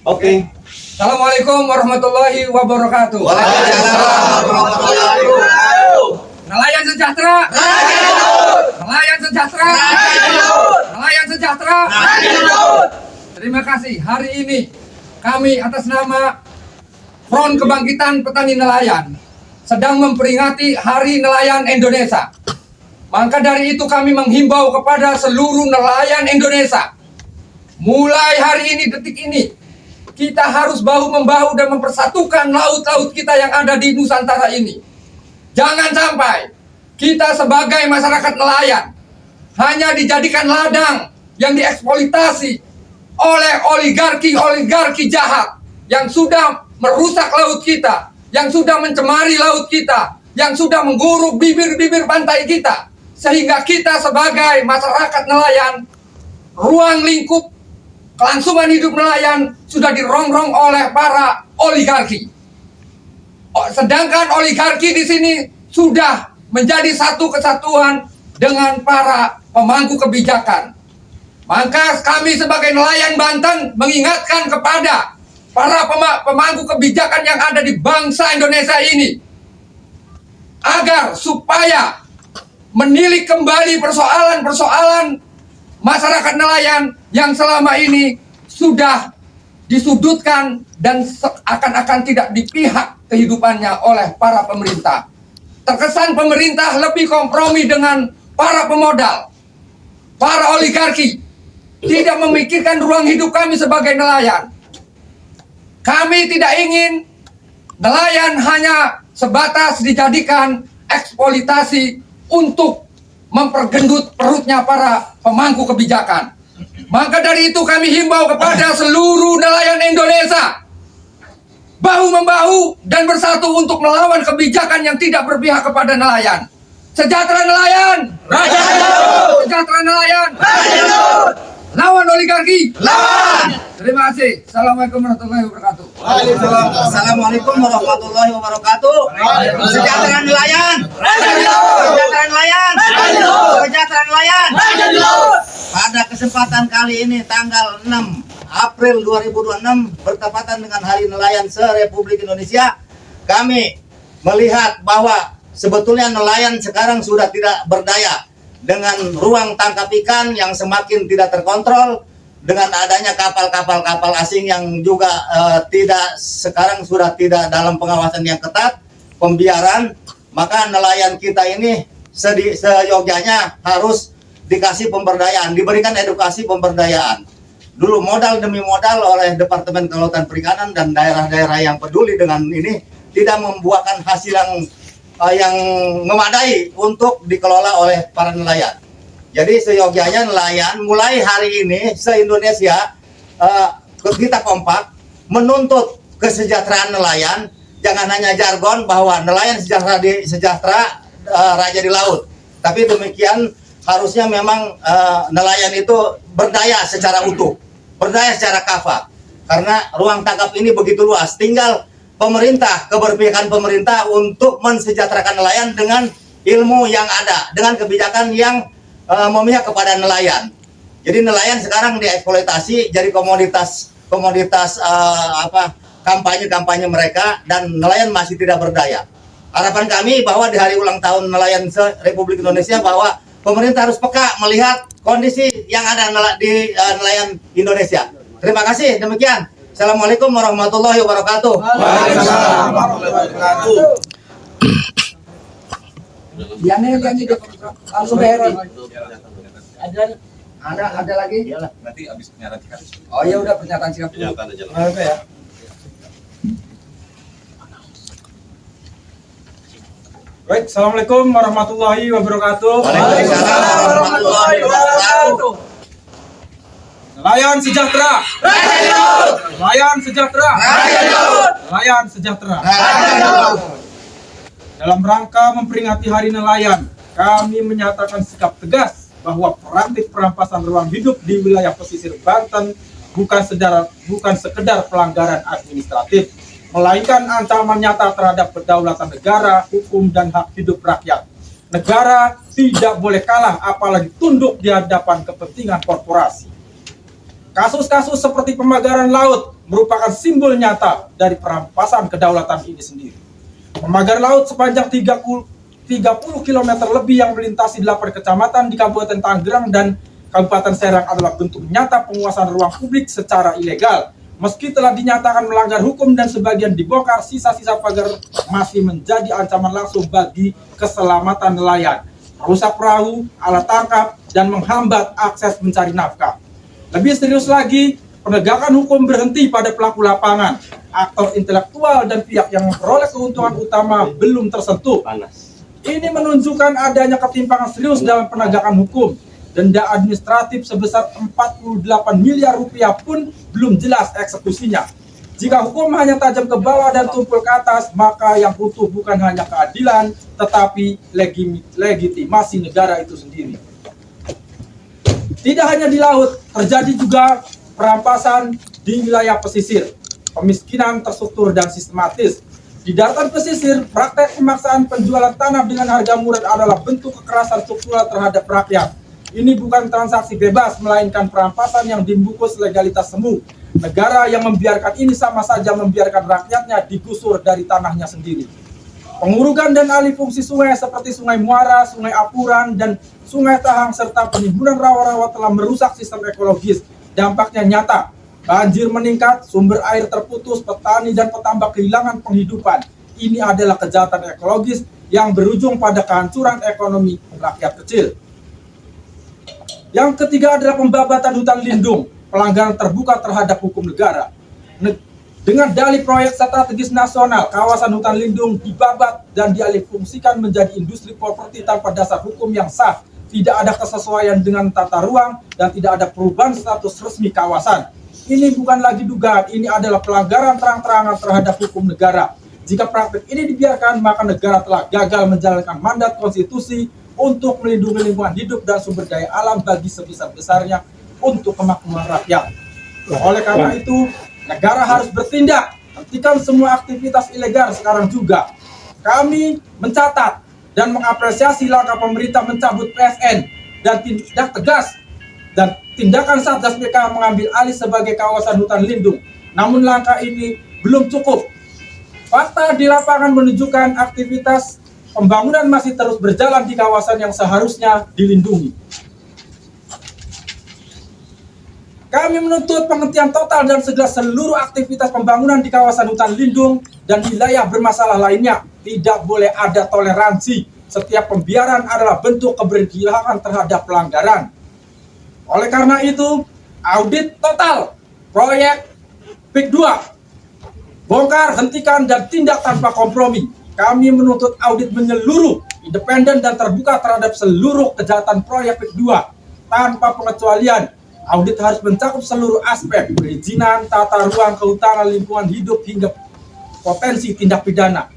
Oke. Assalamualaikum warahmatullahi wabarakatuh. Waalaikumsalam warahmatullahi wabarakatuh. Nelayan sejahtera. Nelayan sejahtera. Nelayan sejahtera. Terima kasih. Hari ini kami atas nama Front Kebangkitan Petani Nelayan sedang memperingati Hari Nelayan Indonesia. Maka dari itu kami menghimbau kepada seluruh nelayan Indonesia, mulai hari ini, detik ini, kita harus bahu-membahu dan mempersatukan laut-laut kita yang ada di Nusantara ini. Jangan sampai kita sebagai masyarakat nelayan hanya dijadikan ladang yang dieksploitasi oleh oligarki jahat yang sudah merusak laut kita, yang sudah mencemari laut kita, yang sudah mengguruk bibir-bibir pantai kita. Sehingga kita sebagai masyarakat nelayan, ruang lingkup kelangsungan hidup nelayan sudah dirongrong oleh para oligarki. Sedangkan oligarki di sini sudah menjadi satu kesatuan dengan para pemangku kebijakan. Maka kami sebagai nelayan Banten mengingatkan kepada para pemangku kebijakan yang ada di bangsa Indonesia ini agar supaya menilik kembali persoalan-persoalan masyarakat nelayan yang selama ini sudah disudutkan dan seakan-akan tidak dipihak kehidupannya oleh para pemerintah. Terkesan pemerintah lebih kompromi dengan para pemodal, para oligarki, tidak memikirkan ruang hidup kami sebagai nelayan. Kami tidak ingin nelayan hanya sebatas dijadikan eksploitasi untuk mempergendut perutnya para pemangku kebijakan. Maka dari itu kami himbau kepada seluruh nelayan Indonesia, bahu-membahu dan bersatu untuk melawan kebijakan yang tidak berpihak kepada nelayan. Sejahtera nelayan, raja laut. Sejahtera nelayan, raja laut. Lawan oligarki, lawan. Terima kasih. Assalamualaikum warahmatullahi wabarakatuh. Waalaikumsalam. Assalamualaikum warahmatullahi wabarakatuh. Sejahtera nelayan. Sejahtera nelayan. Sejahtera nelayan. Pada kesempatan kali ini tanggal 6 April 2026 bertepatan dengan Hari Nelayan se-Republik Indonesia, kami melihat bahwa sebetulnya nelayan sekarang sudah tidak berdaya dengan ruang tangkap ikan yang semakin tidak terkontrol, dengan adanya kapal-kapal asing yang juga sekarang sudah tidak dalam pengawasan yang ketat, pembiaran. Maka nelayan kita ini seyogyanya harus dikasih pemberdayaan, diberikan edukasi pemberdayaan. Dulu modal demi modal oleh Departemen Kelautan Perikanan dan daerah-daerah yang peduli dengan ini tidak membuahkan hasil yang memadai untuk dikelola oleh para nelayan. Jadi seyogyanya nelayan mulai hari ini se-Indonesia kita kompak menuntut kesejahteraan nelayan. Jangan hanya jargon bahwa nelayan sejahtera raja di laut. Tapi demikian harusnya memang nelayan itu berdaya secara utuh, berdaya secara kafah. Karena ruang tangkap ini begitu luas. Tinggal pemerintah, keberpihakan pemerintah untuk mensejahterakan nelayan dengan ilmu yang ada, dengan kebijakan yang memihak kepada nelayan. Jadi nelayan sekarang dieksploitasi jadi komoditas kampanye mereka, dan nelayan masih tidak berdaya. Harapan kami bahwa di hari ulang tahun nelayan Republik Indonesia bahwa pemerintah harus peka melihat kondisi yang ada di nelayan Indonesia. Terima kasih. Demikian. Assalamualaikum warahmatullahi wabarakatuh. Waalaikumsalam warahmatullahi wabarakatuh. Diane langsung Heri. Ada lagi? Iyalah, nanti habis pernyataan sikap. Oh ya udah, pernyataan sikap dulu. Oke ya. Baik, assalamualaikum warahmatullahi wabarakatuh. Waalaikumsalam warahmatullahi wabarakatuh. Nelayan sejahtera. Nelayan sejahtera. Nelayan sejahtera. Dalam rangka memperingati Hari Nelayan, kami menyatakan sikap tegas bahwa praktik perampasan ruang hidup di wilayah pesisir Banten bukan sekedar pelanggaran administratif, melainkan ancaman nyata terhadap kedaulatan negara, hukum, dan hak hidup rakyat. Negara tidak boleh kalah, apalagi tunduk di hadapan kepentingan korporasi. Kasus-kasus seperti pemagaran laut merupakan simbol nyata dari perampasan kedaulatan ini sendiri. Pemagaran laut sepanjang 30 km lebih yang melintasi 8 kecamatan di Kabupaten Tangerang dan Kabupaten Serang adalah bentuk nyata penguasaan ruang publik secara ilegal. Meski telah dinyatakan melanggar hukum dan sebagian dibongkar, sisa-sisa pagar masih menjadi ancaman langsung bagi keselamatan nelayan, merusak perahu, alat tangkap, dan menghambat akses mencari nafkah. Lebih serius lagi, penegakan hukum berhenti pada pelaku lapangan. Aktor intelektual dan pihak yang memperoleh keuntungan utama belum tersentuh. Ini menunjukkan adanya ketimpangan serius dalam penegakan hukum. Denda administratif sebesar 48 miliar rupiah pun belum jelas eksekusinya. Jika hukum hanya tajam ke bawah dan tumpul ke atas, maka yang butuh bukan hanya keadilan, tetapi legitimasi negara itu sendiri. Tidak hanya di laut, terjadi juga perampasan di wilayah pesisir. Pemiskinan terstruktur dan sistematis. Di daratan pesisir, praktek pemaksaan penjualan tanah dengan harga murah adalah bentuk kekerasan struktural terhadap rakyat. Ini bukan transaksi bebas, melainkan perampasan yang dibungkus legalitas semu. Negara yang membiarkan ini sama saja membiarkan rakyatnya digusur dari tanahnya sendiri. Pengurugan dan alih fungsi sungai seperti Sungai Muara, Sungai Apuran, dan Sungai Tahang, serta penimbunan rawa-rawa telah merusak sistem ekologis. Dampaknya nyata. Banjir meningkat, sumber air terputus, petani dan petambak kehilangan penghidupan. Ini adalah kejahatan ekologis yang berujung pada kehancuran ekonomi rakyat kecil. Yang ketiga adalah pembabatan hutan lindung, pelanggaran terbuka terhadap hukum negara. Dengan dalih proyek strategis nasional, kawasan hutan lindung dibabat dan dialihfungsikan menjadi industri properti tanpa dasar hukum yang sah. Tidak ada kesesuaian dengan tata ruang dan tidak ada perubahan status resmi kawasan. Ini bukan lagi dugaan, ini adalah pelanggaran terang-terangan terhadap hukum negara. Jika praktik ini dibiarkan, maka negara telah gagal menjalankan mandat konstitusi untuk melindungi lingkungan hidup dan sumber daya alam bagi sebesar-besarnya untuk kemakmuran rakyat. Oleh karena itu, negara harus bertindak, hentikan semua aktivitas ilegal sekarang juga. Kami mencatat dan mengapresiasi langkah pemerintah mencabut PSN dan tindak tegas dan tindakan Satgas PK mengambil alih sebagai kawasan hutan lindung. Namun langkah ini belum cukup. Fakta di lapangan menunjukkan aktivitas pembangunan masih terus berjalan di kawasan yang seharusnya dilindungi. Kami menuntut penghentian total dan segera seluruh aktivitas pembangunan di kawasan hutan lindung dan wilayah bermasalah lainnya. Tidak boleh ada toleransi. Setiap pembiaran adalah bentuk keberpihakan terhadap pelanggaran. Oleh karena itu, audit total proyek PIK 2, bongkar, hentikan, dan tindak tanpa kompromi. Kami menuntut audit menyeluruh, independen, dan terbuka terhadap seluruh kejahatan proyek PIK 2 tanpa pengecualian. Audit harus mencakup seluruh aspek perizinan, tata ruang, kehutanan, lingkungan hidup, hingga potensi tindak pidana.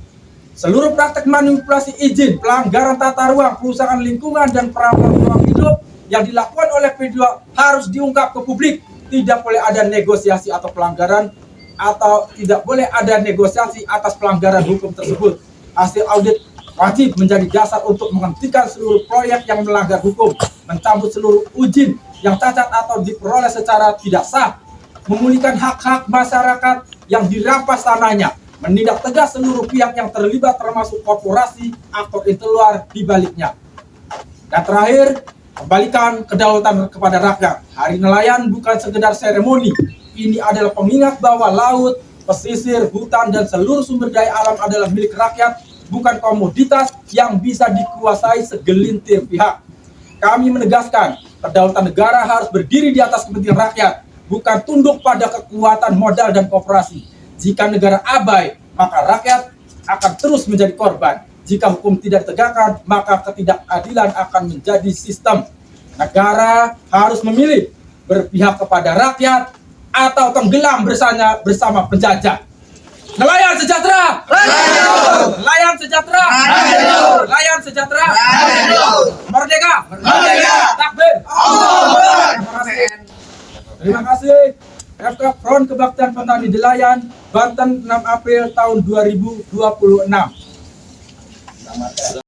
Seluruh praktek manipulasi izin, pelanggaran tata ruang, kerusakan lingkungan, dan perampasan ruang hidup yang dilakukan oleh P2 harus diungkap ke publik. Tidak boleh ada negosiasi atau pelanggaran, atau tidak boleh ada negosiasi atas pelanggaran hukum tersebut. Hasil audit wajib menjadi dasar untuk menghentikan seluruh proyek yang melanggar hukum, mencabut seluruh izin yang cacat atau diperoleh secara tidak sah, memulihkan hak-hak masyarakat yang dirampas tanahnya, menindak tegas seluruh pihak yang terlibat termasuk korporasi, aktor intelektual di baliknya. Dan terakhir, kembalikan kedaulatan kepada rakyat. Hari Nelayan bukan sekedar seremoni. Ini adalah pengingat bahwa laut, pesisir, hutan, dan seluruh sumber daya alam adalah milik rakyat, bukan komoditas yang bisa dikuasai segelintir pihak. Kami menegaskan, kedaulatan negara harus berdiri di atas kepentingan rakyat, bukan tunduk pada kekuatan modal dan korporasi. Jika negara abai, maka rakyat akan terus menjadi korban. Jika hukum tidak ditegakkan, maka ketidakadilan akan menjadi sistem. Negara harus memilih berpihak kepada rakyat atau tenggelam bersama penjajah. Nelayan sejahtera! Nelayan sejahtera! Nelayan sejahtera! Merdeka! Merdeka! Takbir! Terima kasih. FK Front Kebaktian Petani Nelayan, Banten, 6 April tahun 2026.